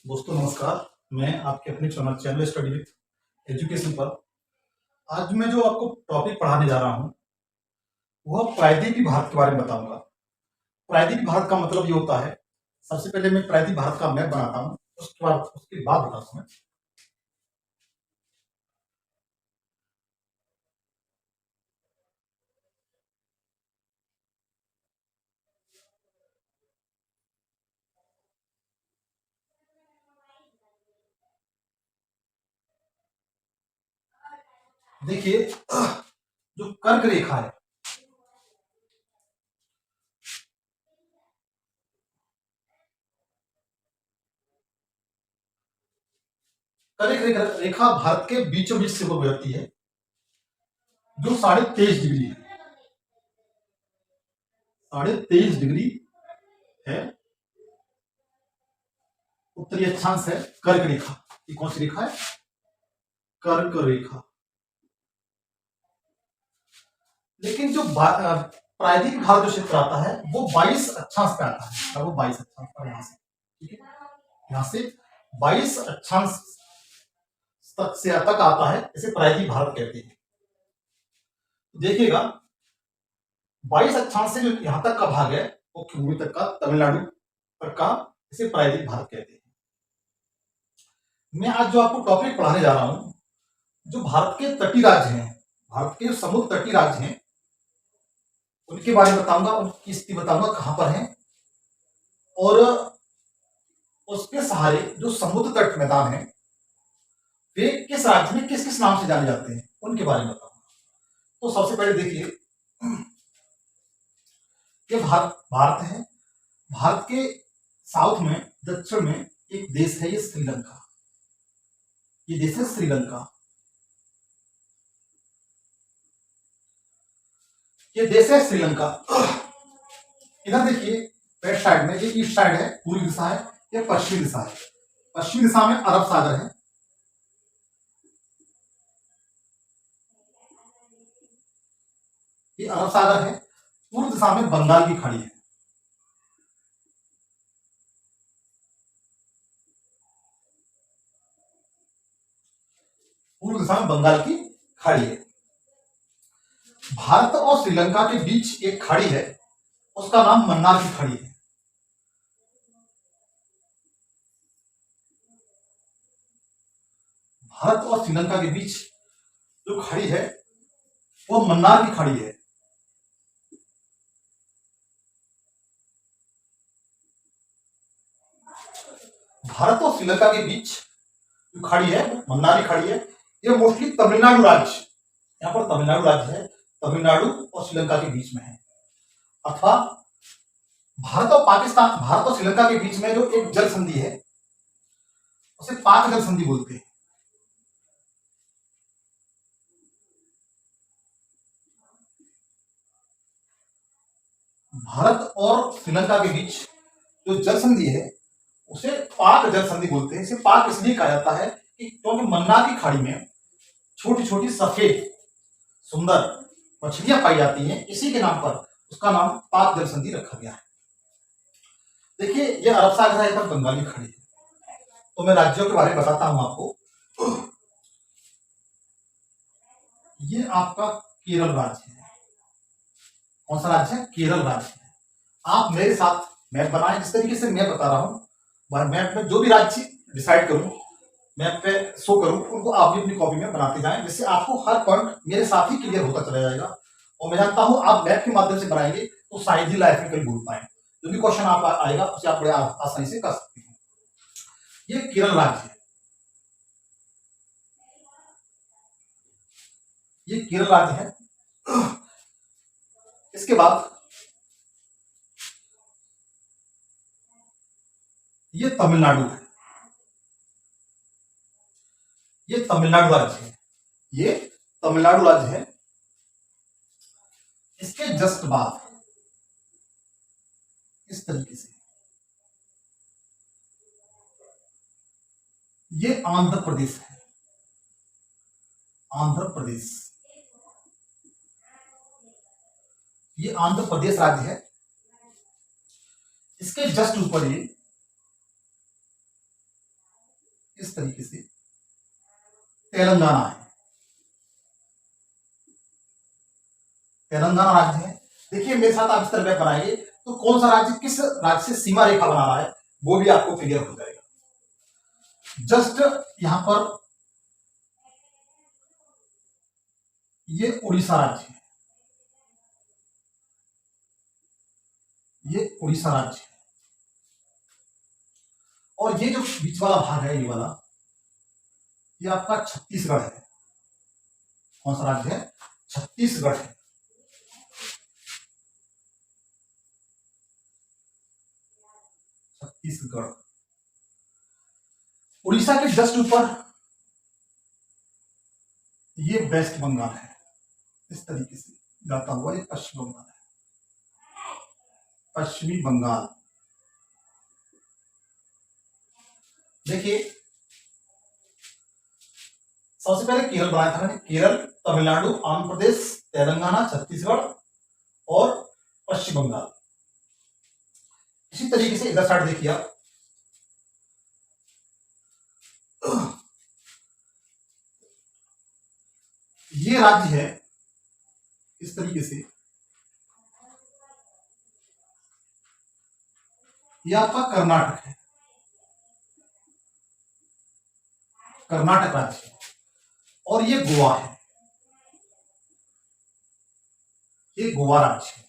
दोस्तों नमस्कार। मैं आपके अपने चैनल स्टडी विथ एजुकेशन पर आज मैं जो आपको टॉपिक पढ़ाने जा रहा हूँ वह प्रायद्वीपीय भारत के बारे में बताऊंगा। प्रायद्वीपीय भारत का मतलब ये होता है, सबसे पहले मैं प्रायद्वीपीय भारत का मैप बनाता हूँ, उसके बाद बताता हूँ। देखिए, जो कर्क रेखा है, कर्क रेखा भारत के बीचों बीच से गुजरती है, जो 23.5 डिग्री है। 23.5 डिग्री है। उत्तरी अक्षांश है कर्क रेखा। ये कौन सी रेखा है? कर्क रेखा। लेकिन जो प्रायद्वीपीय भारत जो क्षेत्र आता है वो 22 अक्षांश पे आता है, और वो 22 अक्षांश पर यहाँ से, ठीक है, यहाँ से 22 अक्षांश तक आता है, इसे प्रायद्वीपीय भारत कहते हैं। देखिएगा, 22 अक्षांश से जो यहाँ तक का भाग है वो भूमि तक का, तमिलनाडु तक का, इसे प्रायद्वीपीय भारत कहते हैं। मैं आज जो आपको टॉपिक पढ़ाने जा रहा हूं, जो भारत के तटीय राज्य हैं, भारत के समुद्र तटीय राज्य हैं, उनके बारे में बताऊंगा, उनकी स्थिति बताऊंगा कहां पर है, और उसके सहारे जो समुद्र तट मैदान है वे किस राज्य में किस किस नाम से जाने जाते हैं, उनके बारे में बताऊंगा। तो सबसे पहले देखिए, ये भारत है। भारत के साउथ में, दक्षिण में एक देश है, ये श्रीलंका। ये देश है श्रीलंका। ये देश है श्रीलंका। इधर देखिए, वेस्ट साइड में, ये ईस्ट साइड है, पूर्वी दिशा है, ये पश्चिमी दिशा है। पश्चिमी दिशा में अरब सागर है, ये अरब सागर है। पूर्व दिशा में बंगाल की खाड़ी है। पूर्व दिशा में बंगाल की खाड़ी है। भारत और श्रीलंका के बीच एक खाड़ी है, उसका नाम मन्नार की खाड़ी है। भारत और श्रीलंका के बीच जो खाड़ी है वो मन्नार की खाड़ी है। भारत और श्रीलंका के बीच जो खाड़ी है मन्नार की खाड़ी है। ये मोस्टली तमिलनाडु राज्य, यहाँ पर तमिलनाडु राज्य है, तमिलनाडु और श्रीलंका के बीच में है। अथवा भारत और पाकिस्तान, भारत और श्रीलंका के बीच में जो एक जल संधि है उसे पाक जल संधि बोलते हैं। भारत और श्रीलंका के बीच जो जल संधि है उसे पाक जल संधि बोलते हैं। इसे पाक इसलिए कहा जाता है कि क्योंकि मन्नार की खाड़ी में छोटी छोटी सफेद सुंदर मछलियां पाई जाती हैं, इसी के नाम पर उसका नाम पाक जल संधि रखा गया है। देखिए, यह अरब सागर है, बंगाली खाड़ी है। तो मैं राज्यों के बारे में बताता हूं आपको। ये आपका केरल राज्य है। कौन सा राज्य है? केरल राज्य है। आप मेरे साथ मैप बनाएं, जिस तरीके से मैं बता रहा हूं, मैप में जो भी राज्य डिसाइड करूं, मैप पे शो करूं, उनको आप भी अपनी कॉपी में बनाते जाएं, जिससे आपको हर पॉइंट मेरे साथ ही क्लियर होता चला जाएगा। और मैं जानता हूं आप मैप के माध्यम से बनाएंगे तो शायद ही लाइफ में कभी भूल पाए। जो भी क्वेश्चन आप आएगा उसे आप बड़े आसानी से कर सकते हैं। ये केरल राज्य है। ये केरल राज्य है। इसके बाद ये तमिलनाडु है। ये तमिलनाडु राज्य है। ये तमिलनाडु राज्य है। इसके जस्ट बाद इस तरीके से ये आंध्र प्रदेश है। आंध्र प्रदेश, ये आंध्र प्रदेश राज्य है। इसके जस्ट ऊपर इस तरीके से तेलंगाना है, तेलंगाना राज्य है। देखिए मेरे साथ आप इस तरह मैप बनाएंगे तो कौन सा राज्य किस राज्य से सीमा रेखा बना रहा है वो भी आपको क्लियर हो जाएगा। जस्ट यहां पर ये उड़ीसा राज्य है, ये उड़ीसा राज्य है, और ये जो बीच वाला भाग है ये वाला, ये आपका छत्तीसगढ़ है। कौन सा राज्य है? छत्तीसगढ़ है। छत्तीसगढ़। उड़ीसा के जस्ट ऊपर ये वेस्ट बंगाल है, इस तरीके से जाता हुआ ये पश्चिम बंगाल है, पश्चिमी बंगाल। देखिए सबसे पहले केरल बनाया था मैंने, केरल, तमिलनाडु, आंध्र प्रदेश, तेलंगाना, छत्तीसगढ़ और पश्चिम बंगाल। इसी तरीके से इधर साइड देखिए आप, ये राज्य है इस तरीके से, ये आपका कर्नाटक है, कर्नाटक राज्य है, और ये गोवा है, ये गोवा राज्य है।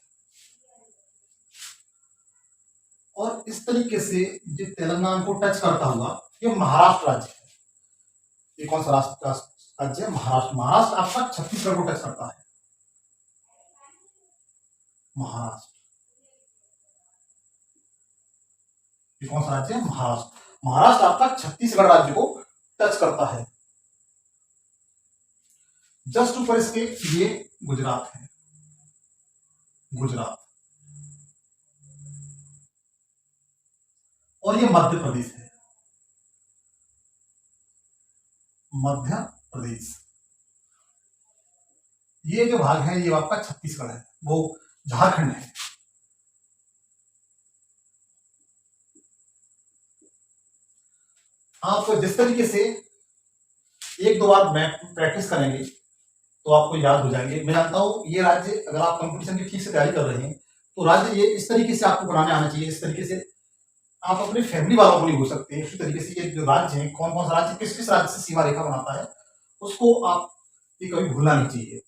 और इस तरीके से ये तेलंगाना को टच करता हुआ ये महाराष्ट्र राज्य है। ये कौन सा राज्य है? महाराष्ट्र। महाराष्ट्र आपका छत्तीसगढ़ को टच करता है, महाराष्ट्र। ये कौन सा राज्य है? महाराष्ट्र। महाराष्ट्र आपका छत्तीसगढ़ राज्य को टच करता है। जस्ट ऊपर इसके ये गुजरात है, गुजरात, और ये मध्य प्रदेश है, मध्य प्रदेश। ये जो भाग है ये आपका छत्तीसगढ़ है, वो झारखंड है। आप जिस तरीके से एक दो बार मैप प्रैक्टिस करेंगे तो आपको याद हो जाएंगे। मैं जानता हूं ये राज्य, अगर आप कंपटीशन की ठीक से तैयारी कर रहे हैं तो राज्य ये इस तरीके से आपको बनाने आना चाहिए। इस तरीके से आप अपनी फैमिली वालों को नहीं भूल सकते। इसी तरीके से ये जो राज्य है, कौन कौन सा राज्य किस किस राज्य से सीमा रेखा बनाता है, उसको आप ये कभी भूलना नहीं चाहिए।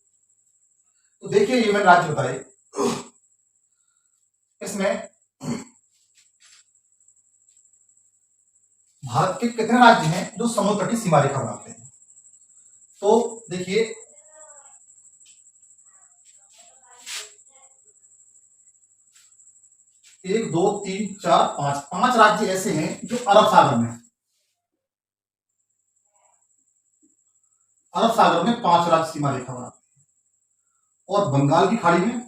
तो देखिए ये मैंने राज्य बताए, इसमें भारत के कितने राज्य हैं जो समुद्र तटीय सीमा रेखा बनाते हैं? तो देखिए एक दो तीन चार पांच, पांच राज्य ऐसे हैं जो अरब सागर में, अरब सागर में पांच राज्य सीमा रेखा बनाते हैं, और बंगाल की खाड़ी में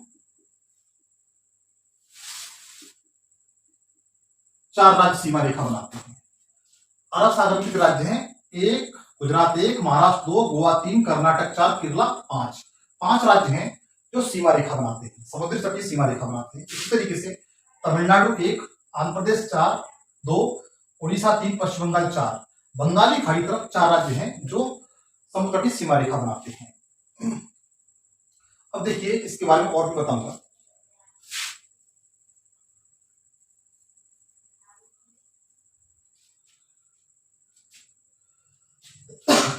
चार राज्य सीमा रेखा बनाते हैं। अरब सागर के राज्य हैं? एक, गुजरात एक, महाराष्ट्र दो, गोवा तीन, कर्नाटक चार, केरला पांच। पांच राज्य हैं जो सीमा रेखा बनाते हैं, समुद्री तटीय सीमा रेखा बनाते हैं। इसी तरीके से तमिलनाडु एक, आंध्र प्रदेश चार, दो, उड़ीसा तीन, पश्चिम बंगाल चार। बंगाली खाड़ी तरफ चार राज्य हैं जो समुद्र तटीय सीमा रेखा बनाते हैं। अब देखिए इसके बारे में और भी बताऊंगा।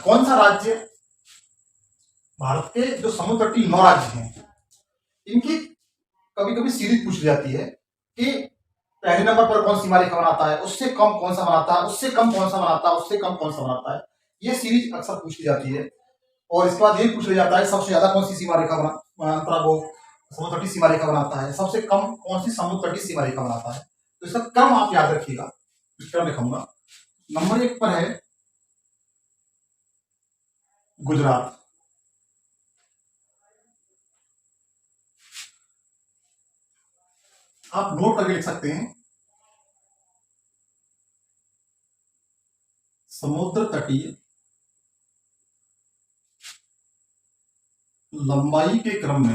कौन सा राज्य भारत के जो समुद्र तटीय 9 राज्य हैं इनकी कभी कभी सीरीज पूछ जाती है कि पहले नंबर पर कौन सीमा रेखा बनाता है, उससे कम कौन सा बनाता है, उससे कम कौन सा बनाता है, उससे कम कौन सा बनाता है। ये सीरीज अक्सर पूछ जाती है। और इसके बाद ये पूछ लिया जाता है सबसे ज्यादा कौन सी सीमा रेखा बना वो समुद्र तटीय सीमा रेखा बनाता है, सबसे कम कौन सी समुद्र तटीय सीमा रेखा बनाता है। तो इसका क्रम आप याद रखिएगा, इस क्रम लिखूंगा। नंबर 1 पर है गुजरात, आप नोट करके लिख सकते हैं, समुद्र तटीय लंबाई के क्रम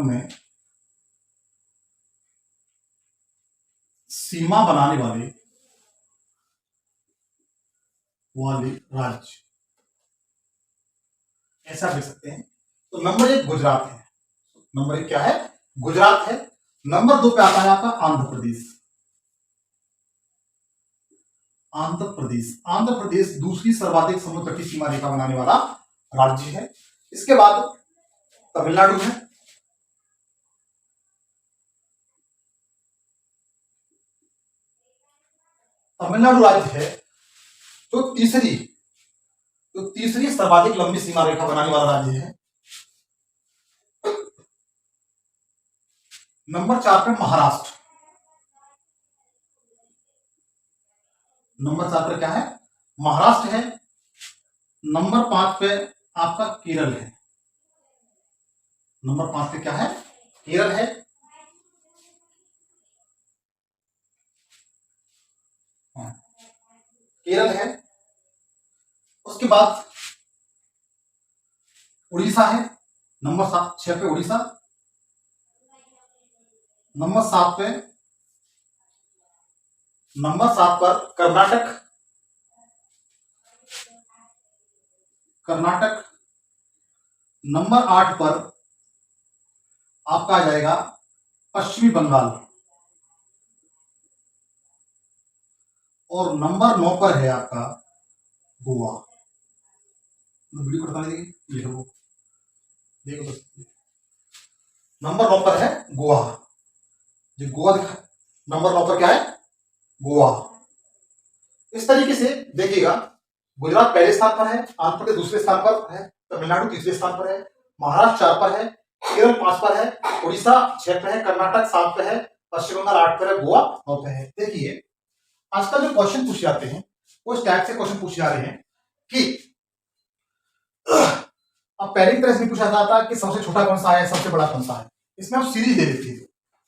में सीमा बनाने वाले राज्य, ऐसा लिख सकते हैं। तो नंबर 1 गुजरात है, नंबर 1 क्या है? गुजरात है। नंबर 2 पे आता है आपका आंध्र प्रदेश। आंध्र प्रदेश, आंध्र प्रदेश दूसरी सर्वाधिक समुद्र तटीय सीमा रेखा बनाने वाला राज्य है। इसके बाद तमिलनाडु है। तमिलनाडु राज्य है जो तीसरी सर्वाधिक लंबी सीमा रेखा बनाने वाला राज्य है। नंबर 4 पे महाराष्ट्र। नंबर 4 पे क्या है? महाराष्ट्र है। नंबर 5 पे आपका केरल है। नंबर 5 पे क्या है? केरल है। केरल है। उसके बाद उड़ीसा है। नंबर 6 पे उड़ीसा। नंबर 7 पे, नंबर 7 पर कर्नाटक। कर्नाटक। नंबर 8 पर आपका आ जाएगा पश्चिमी बंगाल। और नंबर 9 पर है आपका गोवा। वीडियो को बताने देखिए, देखो देखो तो नंबर 9 पर है गोवा। जो गोवा दिखा, नंबर 9 पर क्या है? गोवा। इस तरीके से देखिएगा, गुजरात पहले स्थान पर है, आंध्र प्रदेश दूसरे स्थान पर है, तमिलनाडु तीसरे स्थान पर है, महाराष्ट्र 4 पर है, केरल 5 पर है, उड़ीसा 6 पर है, कर्नाटक 7 पर है, पश्चिम बंगाल 8 पर है, गोवा 9 पर है। देखिए आजकल जो क्वेश्चन पूछे जाते हैं वो इस टाइप से क्वेश्चन पूछे जा रहे हैं कि अब पहले की तरह से पूछा जाता है कि सबसे छोटा कौन सा है, सबसे बड़ा कौन सा है। इसमें आप सीरीज दे देते हैं।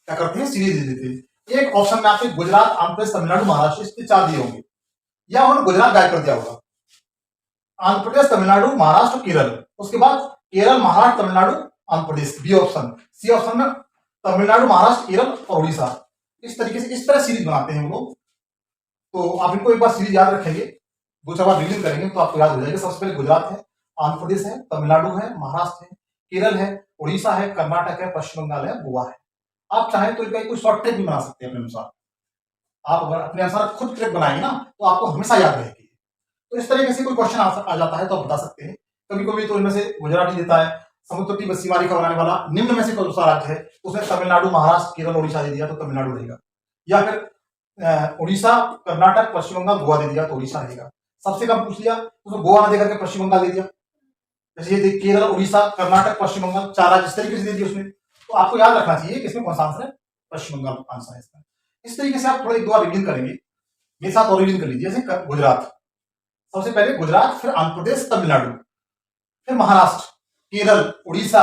क्या करते हैं? सीरीज दे देते हैं। एक ऑप्शन में आपके गुजरात, आंध्र प्रदेश, तमिलनाडु, महाराष्ट्र, इसके 4 दिए होंगे, या उन्होंने गुजरात गायब कर दिया होगा। आंध्र प्रदेश, तमिलनाडु, महाराष्ट्र, केरल। उसके बाद Kerala, Maharashtra, Tamil Nadu, Andhra Pradesh, B option. C option में तमिलनाडु, महाराष्ट्र, केरल और उड़ीसा। इस तरीके से इस तरह सीरीज बनाते हैं हम लोग। तो आप इनको एक बार सीरीज याद रखेंगे, 2-4 बार रिविजन करेंगे तो आपको याद हो जाएगा। सबसे पहले गुजरात है, आंध्र प्रदेश है, तमिलनाडु है, महाराष्ट्र है, केरल है, उड़ीसा है, कर्नाटक है, पश्चिम बंगाल है, गोवा है। आप चाहें तो इनका कोई शॉर्ट ट्रिक भी बना सकते हैं अपने अनुसार। आप अगर अपने अनुसार खुद ट्रिक बनाएंगे ना तो आपको हमेशा याद रहेगी। तो इस तरीके से कोई क्वेश्चन आ जाता है तो आप बता सकते हैं। कभी कभी तो इनमें से गुजरात ही देता है। समुद्र तटीय सीमा रेखा बनाने वाला निम्न में से कौन सा राज्य है, उसने तमिलनाडु, महाराष्ट्र, केरल, उड़ीसा दे दिया तो तमिलनाडु रहेगा। या फिर उड़ीसा, कर्नाटक, पश्चिम बंगाल, गोवा दे दिया तो उड़ीसा रहेगा। सबसे कम पूछ लिया तो गोवा ना देकर के पश्चिम बंगाल दे दिया। जैसे ये केरल, उड़ीसा, कर्नाटक, पश्चिम बंगाल 4 राज्य इस तरीके से दे दिए उसने। तो आपको याद रखना चाहिए कि इसमें कौन सा आंसर है? पश्चिम बंगाल आंसर है इसका। इस तरीके से आप थोड़ा 1-2 बार रिविजन करेंगे, मेरे साथ और रिविजन कर लीजिए। जैसे गुजरात, सबसे पहले गुजरात, फिर आंध्र प्रदेश, तमिलनाडु, फिर महाराष्ट्र, केरल, उड़ीसा,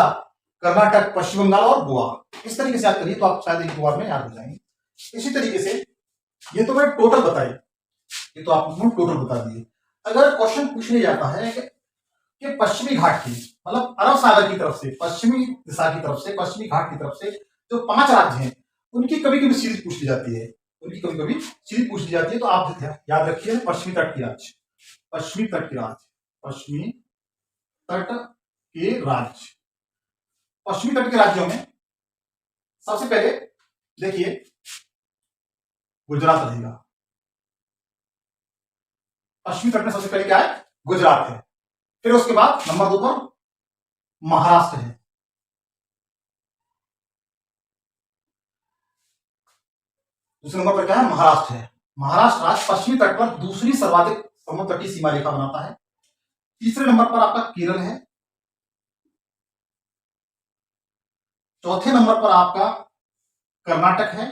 कर्नाटक, पश्चिम बंगाल और गोवा। इस तरीके से याद करिए तो आप शायद 1-2 बार में याद हो जाएंगे। इसी तरीके से ये तो मैंने टोटल बताई, ये तो आपको टोटल बता दिए। अगर क्वेश्चन पूछने जाता है कि पश्चिमी घाट की, मतलब अरब सागर की तरफ से, पश्चिमी दिशा की तरफ से, पश्चिमी घाट की तरफ से जो 5 राज्य हैं उनकी कभी कभी सीरीज पूछ ली जाती है, उनकी कभी कभी सीरीज पूछ ली जाती है। तो आप याद रखिए पश्चिमी तट के राज्य, पश्चिमी तट के राज्य, पश्चिमी तट के राज्य। पश्चिमी तट के राज्यों में सबसे पहले देखिए गुजरात रहेगा। पश्चिमी तट में सबसे पहले क्या है? गुजरात है। फिर उसके बाद नंबर 2 पर महाराष्ट्र है। दूसरे नंबर पर क्या है? महाराष्ट्र है। महाराष्ट्र राज्य पश्चिमी तट पर दूसरी सर्वाधिक समुद्र तटीय सीमा रेखा बनाता है। तीसरे नंबर पर आपका केरल है। चौथे नंबर पर आपका कर्नाटक है।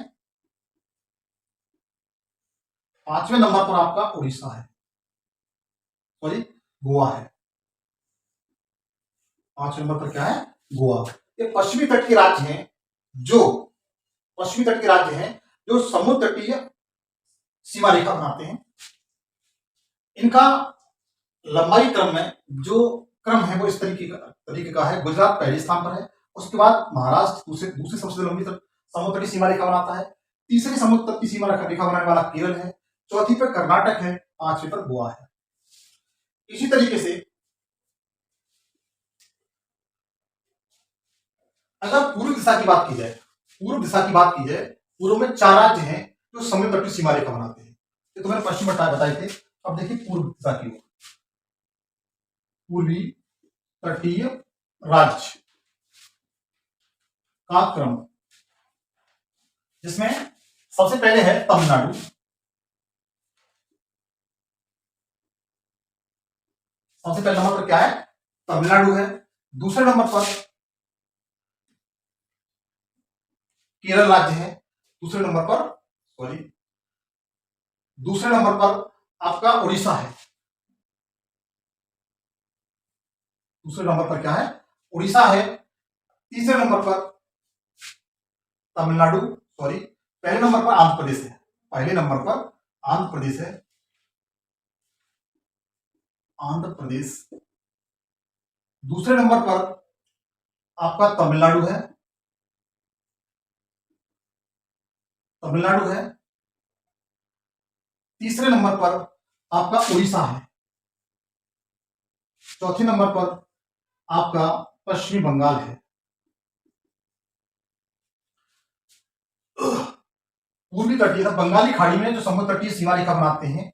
5वें नंबर पर आपका उड़ीसा है, सॉरी गोवा है। 5वें नंबर पर क्या है? गोवा। ये पश्चिमी तट के राज्य हैं, जो पश्चिमी तट के राज्य हैं जो समुद्र तटीय सीमा रेखा बनाते हैं। इनका लंबाई क्रम में जो क्रम है वो इस तरीके का है। गुजरात पहले स्थान पर है, उसके बाद महाराष्ट्र दूसरी सबसे लंबी समुद्र तटीय सीमा रेखा बनाता है, तीसरी समुद्र तट की सीमा रेखा बनाने वाला केरल है, चौथी पर कर्नाटक है, पांचवी पर गोवा है। इसी तरीके से अगर पूर्व दिशा की बात की जाए, पूर्व में 4 राज्य हैं जो समुद्र तटीय सीमा रेखा बनाते हैं। ये तो मैंने पश्चिम बताए थे। अब देखिए पूर्व दिशा की ओर, पूर्वी तटीय राज्य का क्रम, जिसमें सबसे पहले है तमिलनाडु। सबसे पहले नंबर पर क्या है? तमिलनाडु है। दूसरे नंबर पर केरल राज्य है। दूसरे नंबर पर आपका उड़ीसा है। दूसरे नंबर पर क्या है? उड़ीसा है। तीसरे नंबर पर तमिलनाडु, पहले नंबर पर आंध्र प्रदेश है। आंध्र प्रदेश। दूसरे नंबर पर आपका तमिलनाडु है। तीसरे नंबर पर आपका उड़ीसा है। चौथे नंबर पर आपका पश्चिमी बंगाल है। पूर्वी तटीय बंगाली खाड़ी में जो समुद्र तटीय सीमा रेखा बनाते हैं,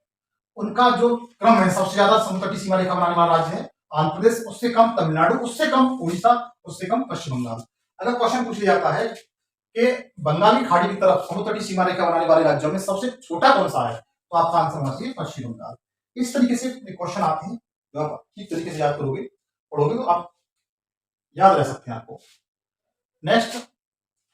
उनका जो क्रम है, सबसे ज्यादा समुद्र तटीय सीमा रेखा बनाने वाला राज्य है आंध्र प्रदेश, उससे कम तमिलनाडु, उससे कम उड़ीसा, उससे कम पश्चिम बंगाल। अगर क्वेश्चन पूछ लिया जाता है कि बंगाली खाड़ी की तरफ समुद्र तटीय सीमा रेखा बनाने वाले राज्यों में सबसे छोटा कौन सा है, तो आपका आंसर होना चाहिए पश्चिम बंगाल। इस तरीके से क्वेश्चन आते हैं, जो आप ठीक तरीके से याद करोगे, पढ़ोगे तो आप याद रह सकते हैं आपको। नेक्स्ट,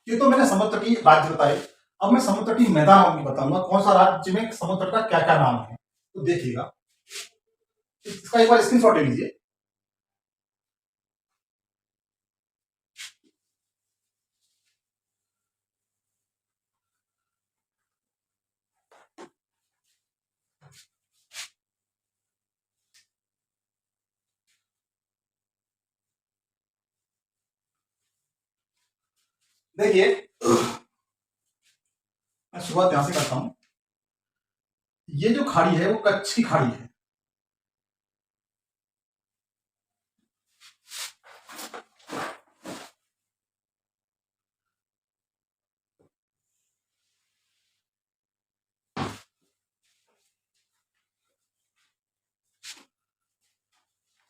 ये तो मैंने समुद्र तटीय राज्य बताए। अब मैं समुद्र तटीय मैदान भी बताऊंगा, कौन सा राज्य में समुद्र का क्या क्या नाम है, तो देखिएगा। इसका एक बार स्क्रीनशॉट ले लीजिए। देखिए, मैं शुरुआत यहां से करता हूं। ये जो खाड़ी है वो कच्छ की खाड़ी है।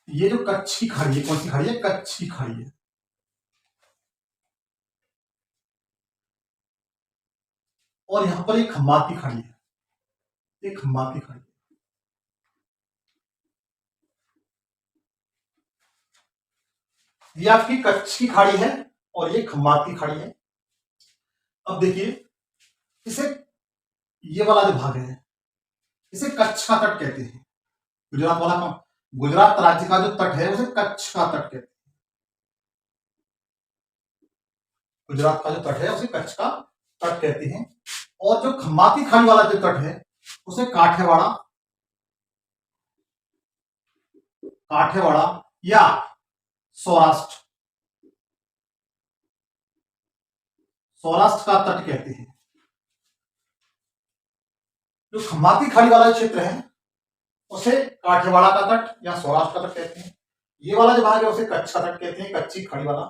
ये जो कच्छ की खाड़ी है, कौन सी खाड़ी है? कच्छ की खाड़ी है। और यहां पर एक खम्बात की खाड़ी है, एक खम्बात की खाड़ी। ये आपकी कच्छ की खाड़ी है और ये खम्बात की खाड़ी है। अब देखिए, इसे, ये वाला जो भाग है, इसे कच्छ का तट कहते हैं। गुजरात वाला का, गुजरात राज्य का जो तट है उसे कच्छ का तट कहते हैं। गुजरात का जो तट है उसे कच्छ का तट कहते हैं। और जो खम्बाती खाड़ी वाला जो तट है उसे काठेवाड़ा या सौराष्ट्र का तट कहते हैं। जो खम्बाती खाड़ी वाला क्षेत्र है उसे काठेवाड़ा का तट या सौराष्ट्र का तट कहते हैं। ये वाला जो भाग है उसे कच्छ का तट कहते हैं, कच्ची खाड़ी वाला।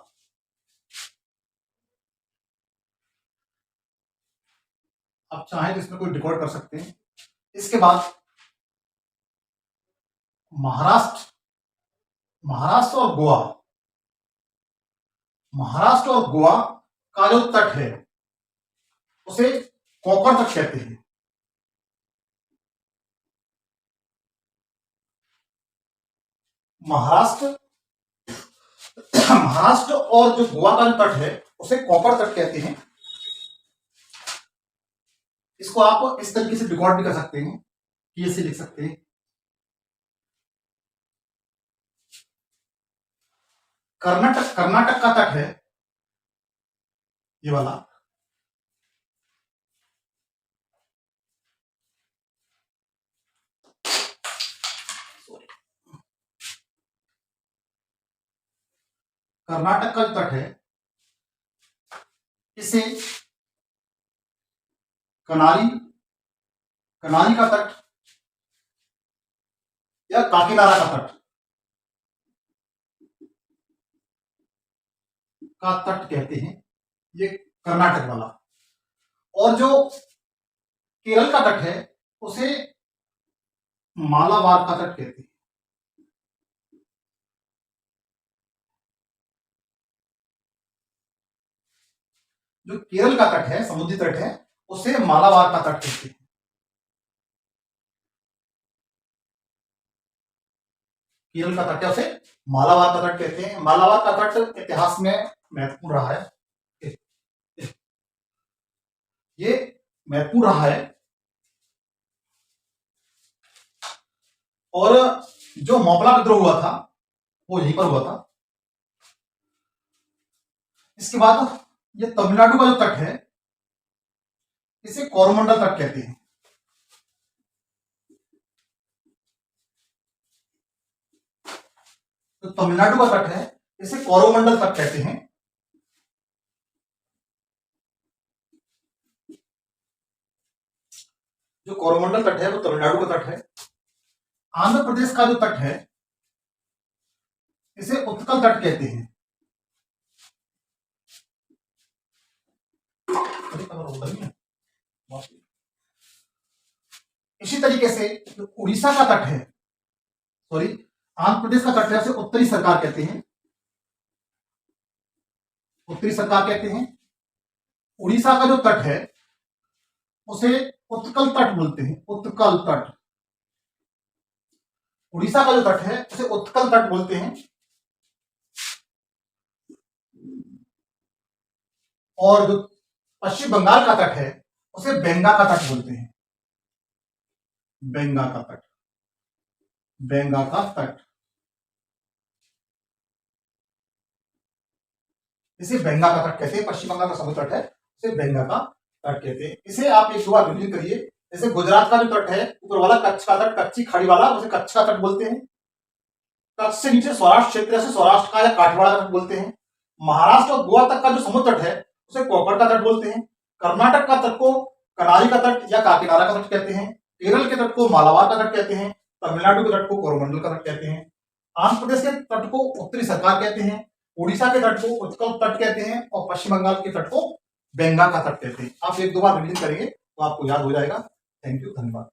आप चाहें तो इसमें कोई डिकोड कर सकते हैं। इसके बाद महाराष्ट्र और गोवा का जो तट है उसे कोंकण तट कहते हैं। महाराष्ट्र और जो गोवा का जो तट है उसे कोंकण तट कहते हैं। इसको आप इस तरीके से डिकोड भी कर सकते हैं कि ऐसे लिख सकते हैं, कर्नाटक का तट है ये वाला, कर्नाटक का जो तट है इसे कनारी, कनारी का तट या काकीनाडा का तट, का तट कहते हैं, ये कर्नाटक वाला। और जो केरल का तट है उसे मालाबार का तट कहते हैं। जो केरल का तट है, समुद्री तट है, उसे मालाबार का तट कहते हैं। केरल का तट है उसे मालाबार का तट कहते हैं। मालाबार का तट इतिहास में महत्वपूर्ण रहा है, ये महत्वपूर्ण रहा है। और जो मोपला विद्रोह हुआ था वो यहीं पर हुआ था। इसके बाद ये तमिलनाडु का जो तट है इसे कोरोमंडल तट कहते हैं। तो तमिलनाडु का तट है इसे कोरोमंडल तट कहते हैं। जो कोरोमंडल तट है वो तमिलनाडु का तट है। आंध्र प्रदेश का जो तट है इसे उत्कल तट कहते हैं। इसी तरीके से जो उड़ीसा का तट है, सॉरी आंध्र प्रदेश का तट है उसे उत्तरी सरकार कहते हैं। उत्तरी सरकार कहते हैं। उड़ीसा का जो तट है उसे उत्कल तट बोलते हैं। उत्कल तट, उड़ीसा का जो तट है उसे उत्कल तट बोलते हैं। और जो पश्चिम बंगाल का तट है उसे बेंगा का तट बोलते हैं। बेंगा का तट, बेंगा का तट, इसे बेंगा का तट कहते हैं। पश्चिम बंगाल का समुद्र तट है इसे बेंगा का तट कहते हैं। इसे आप एक दो बार रिवीजन करिए। जैसे गुजरात का जो तट है ऊपर वाला कच्छ का तट, कच्ची खाड़ी वाला, उसे कच्छ का तट बोलते हैं। कच्छ से नीचे सौराष्ट्र क्षेत्र से सौराष्ट्र का या काठवाड़ा का तट बोलते हैं। महाराष्ट्र और गोवा तक का जो समुद्र तट है उसे कोंकण का तट बोलते हैं। कर्नाटक का तट को कनारी का तट या काकीनाडा का तट कहते हैं। केरल के तट को मालाबार का तट कहते हैं। तमिलनाडु के तट को कोरोमंडल का तट कहते हैं। आंध्र प्रदेश के तट को उत्तरी सरकार कहते हैं। उड़ीसा के तट को उत्कल तट कहते हैं और पश्चिम बंगाल के तट को बेंगा का तट कहते हैं। आप एक दो बार रिवीजन करेंगे तो आपको याद हो जाएगा। थैंक यू, धन्यवाद।